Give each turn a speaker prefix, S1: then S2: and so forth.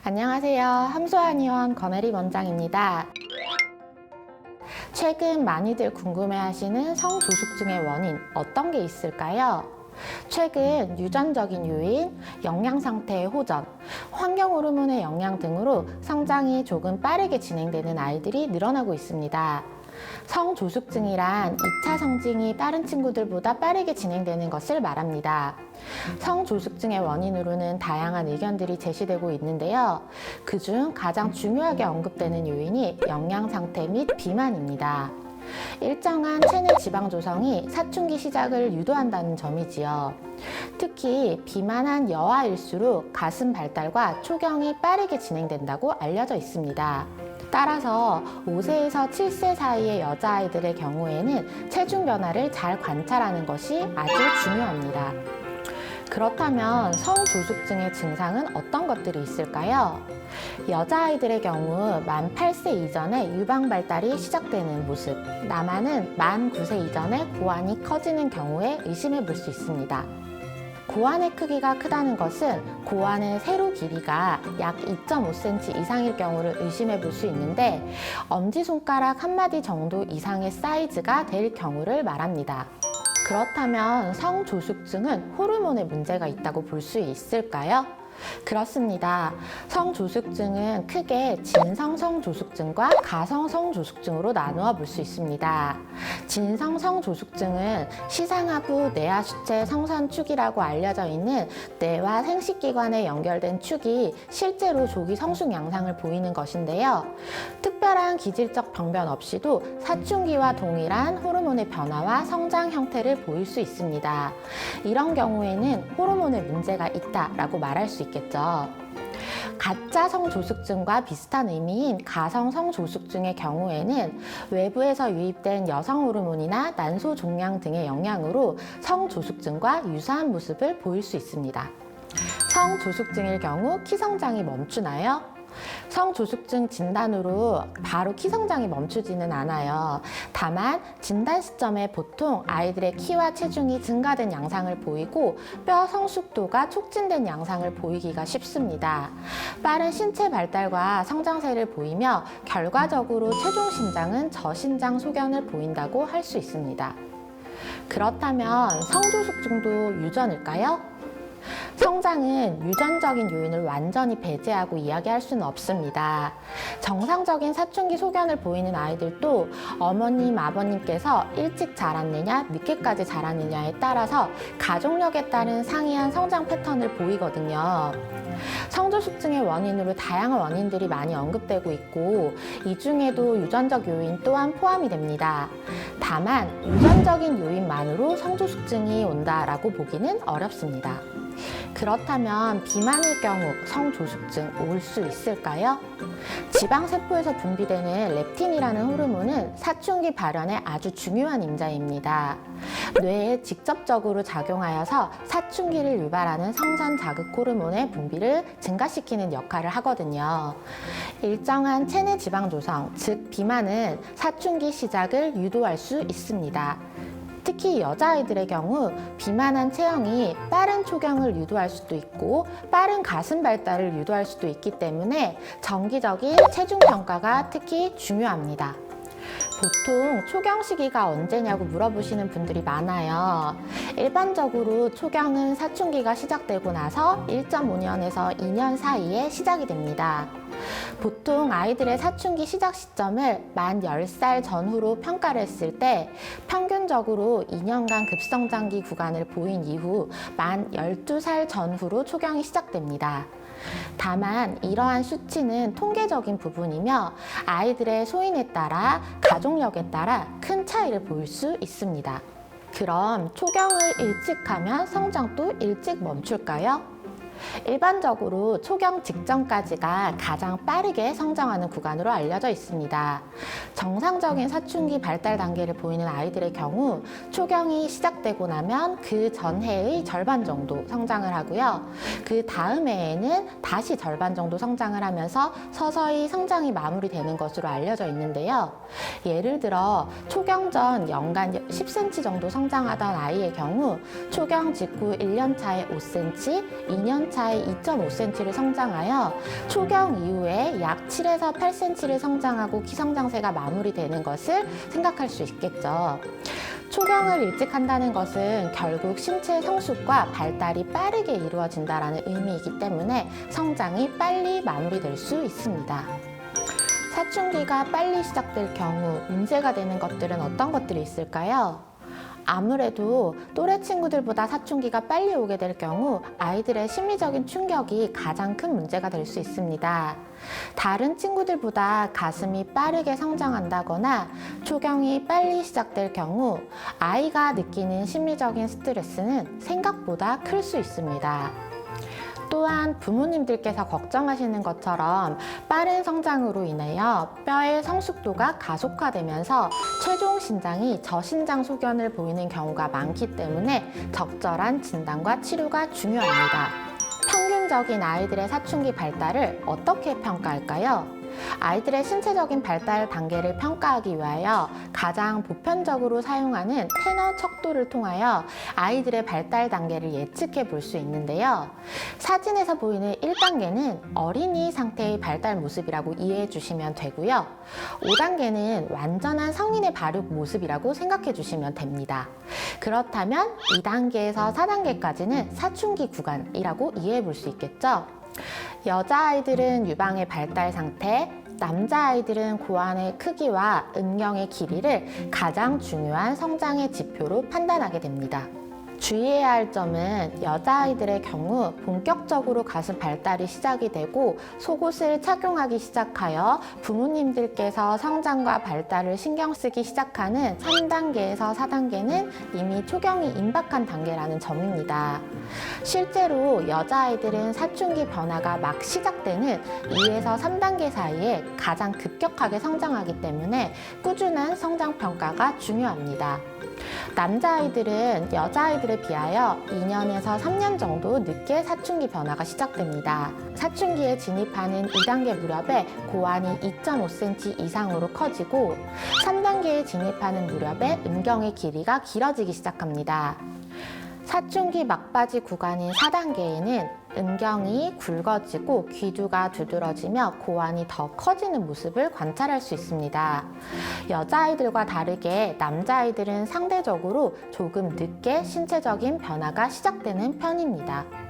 S1: 안녕하세요. 함소한의원 권혜리 원장입니다. 최근 많이들 궁금해하시는 성조숙증의 원인 어떤 게 있을까요? 최근 유전적인 요인, 영양 상태의 호전, 환경 호르몬의 영향 등으로 성장이 조금 빠르게 진행되는 아이들이 늘어나고 있습니다. 성조숙증이란 2차 성징이 다른 친구들보다 빠르게 진행되는 것을 말합니다. 성조숙증의 원인으로는 다양한 의견들이 제시되고 있는데요. 그중 가장 중요하게 언급되는 요인이 영양 상태 및 비만입니다. 일정한 체내 지방 조성이 사춘기 시작을 유도한다는 점이지요. 특히 비만한 여아일수록 가슴 발달과 초경이 빠르게 진행된다고 알려져 있습니다. 따라서 5세에서 7세 사이의 여자아이들의 경우에는 체중 변화를 잘 관찰하는 것이 아주 중요합니다. 그렇다면 성조숙증의 증상은 어떤 것들이 있을까요? 여자아이들의 경우 만 8세 이전에 유방 발달이 시작되는 모습, 남아는 만 9세 이전에 고환이 커지는 경우에 의심해 볼 수 있습니다. 고환의 크기가 크다는 것은 고환의 세로 길이가 약 2.5cm 이상일 경우를 의심해 볼 수 있는데 엄지손가락 한 마디 정도 이상의 사이즈가 될 경우를 말합니다. 그렇다면 성조숙증은 호르몬에 문제가 있다고 볼 수 있을까요? 그렇습니다. 성조숙증은 크게 진성 성조숙증과 가성 성조숙증으로 나누어 볼 수 있습니다. 진성 성조숙증은 시상하부 뇌하수체 성선축이라고 알려져 있는 뇌와 생식기관에 연결된 축이 실제로 조기 성숙 양상을 보이는 것인데요. 특별한 기질적 병변 없이도 사춘기와 동일한 호르몬의 변화와 성장 형태를 보일 수 있습니다. 이런 경우에는 호르몬에 문제가 있다라고 말할 수 있겠죠. 가짜 성조숙증과 비슷한 의미인 가성 성조숙증의 경우에는 외부에서 유입된 여성 호르몬이나 난소 종양 등의 영향으로 성조숙증과 유사한 모습을 보일 수 있습니다. 성조숙증일 경우 키 성장이 멈추나요? 성조숙증 진단으로 바로 키 성장이 멈추지는 않아요. 다만 진단 시점에 보통 아이들의 키와 체중이 증가된 양상을 보이고 뼈 성숙도가 촉진된 양상을 보이기가 쉽습니다. 빠른 신체 발달과 성장세를 보이며 결과적으로 최종 신장은 저신장 소견을 보인다고 할 수 있습니다. 그렇다면 성조숙증도 유전일까요? 성장은 유전적인 요인을 완전히 배제하고 이야기할 수는 없습니다. 정상적인 사춘기 소견을 보이는 아이들도 어머님, 아버님께서 일찍 자랐느냐, 늦게까지 자랐느냐에 따라서 가족력에 따른 상이한 성장 패턴을 보이거든요. 성조숙증의 원인으로 다양한 원인들이 많이 언급되고 있고 이 중에도 유전적 요인 또한 포함이 됩니다. 다만 유전적인 요인만으로 성조숙증이 온다라고 보기는 어렵습니다. 그렇다면 비만일 경우 성조숙증 올 수 있을까요? 지방세포에서 분비되는 렙틴이라는 호르몬은 사춘기 발현에 아주 중요한 임자입니다. 뇌에 직접적으로 작용하여서 사춘기를 유발하는 성전 자극 호르몬의 분비를 증가시키는 역할을 하거든요. 일정한 체내 지방 조성, 즉 비만은 사춘기 시작을 유도할 수 있습니다. 특히 여자아이들의 경우 비만한 체형이 빠른 초경을 유도할 수도 있고 빠른 가슴 발달을 유도할 수도 있기 때문에 정기적인 체중 평가가 특히 중요합니다. 보통 초경 시기가 언제냐고 물어보시는 분들이 많아요. 일반적으로 초경은 사춘기가 시작되고 나서 1.5년에서 2년 사이에 시작이 됩니다. 보통 아이들의 사춘기 시작 시점을 만 10살 전후로 평가를 했을 때 평균적으로 2년간 급성장기 구간을 보인 이후 만 12살 전후로 초경이 시작됩니다. 다만 이러한 수치는 통계적인 부분이며 아이들의 소인에 따라 가족력에 따라 큰 차이를 보일 수 있습니다. 그럼 초경을 일찍 하면 성장도 일찍 멈출까요? 일반적으로 초경 직전까지가 가장 빠르게 성장하는 구간으로 알려져 있습니다. 정상적인 사춘기 발달 단계를 보이는 아이들의 경우 초경이 시작되고 나면 그 전해의 절반 정도 성장을 하고요. 그 다음 해에는 다시 절반 정도 성장을 하면서 서서히 성장이 마무리되는 것으로 알려져 있는데요. 예를 들어 초경 전 연간 10cm 정도 성장하던 아이의 경우 초경 직후 1년 차에 5cm, 2년 1년 차에 2.5cm를 성장하여 초경 이후에 약 7에서 8cm를 성장하고 기성장세가 마무리되는 것을 생각할 수 있겠죠. 초경을 일찍 한다는 것은 결국 신체 성숙과 발달이 빠르게 이루어진다는 의미이기 때문에 성장이 빨리 마무리될 수 있습니다. 사춘기가 빨리 시작될 경우 문제가 되는 것들은 어떤 것들이 있을까요? 아무래도 또래 친구들보다 사춘기가 빨리 오게 될 경우 아이들의 심리적인 충격이 가장 큰 문제가 될 수 있습니다. 다른 친구들보다 가슴이 빠르게 성장한다거나 초경이 빨리 시작될 경우 아이가 느끼는 심리적인 스트레스는 생각보다 클 수 있습니다. 또한 부모님들께서 걱정하시는 것처럼 빠른 성장으로 인하여 뼈의 성숙도가 가속화되면서 최종 신장이 저신장 소견을 보이는 경우가 많기 때문에 적절한 진단과 치료가 중요합니다. 평균적인 아이들의 사춘기 발달을 어떻게 평가할까요? 아이들의 신체적인 발달 단계를 평가하기 위하여 가장 보편적으로 사용하는 테너 척도를 통하여 아이들의 발달 단계를 예측해 볼 수 있는데요. 사진에서 보이는 1단계는 어린이 상태의 발달 모습이라고 이해해 주시면 되고요. 5단계는 완전한 성인의 발육 모습이라고 생각해 주시면 됩니다. 그렇다면 2단계에서 4단계까지는 사춘기 구간이라고 이해해 볼 수 있겠죠. 여자아이들은 유방의 발달 상태, 남자아이들은 고환의 크기와 음경의 길이를 가장 중요한 성장의 지표로 판단하게 됩니다. 주의해야 할 점은 여자아이들의 경우 본격적으로 가슴 발달이 시작이 되고 속옷을 착용하기 시작하여 부모님들께서 성장과 발달을 신경 쓰기 시작하는 3단계에서 4단계는 이미 초경이 임박한 단계라는 점입니다. 실제로 여자아이들은 사춘기 변화가 막 시작되는 2에서 3단계 사이에 가장 급격하게 성장하기 때문에 꾸준한 성장 평가가 중요합니다. 남자아이들은 여자아이들에 비하여 2년에서 3년 정도 늦게 사춘기 변화가 시작됩니다. 사춘기에 진입하는 2단계 무렵에 고환이 2.5cm 이상으로 커지고 3단계에 진입하는 무렵에 음경의 길이가 길어지기 시작합니다. 사춘기 막바지 구간인 4단계에는 음경이 굵어지고 귀두가 두드러지며 고환이 더 커지는 모습을 관찰할 수 있습니다. 여자아이들과 다르게 남자아이들은 상대적으로 조금 늦게 신체적인 변화가 시작되는 편입니다.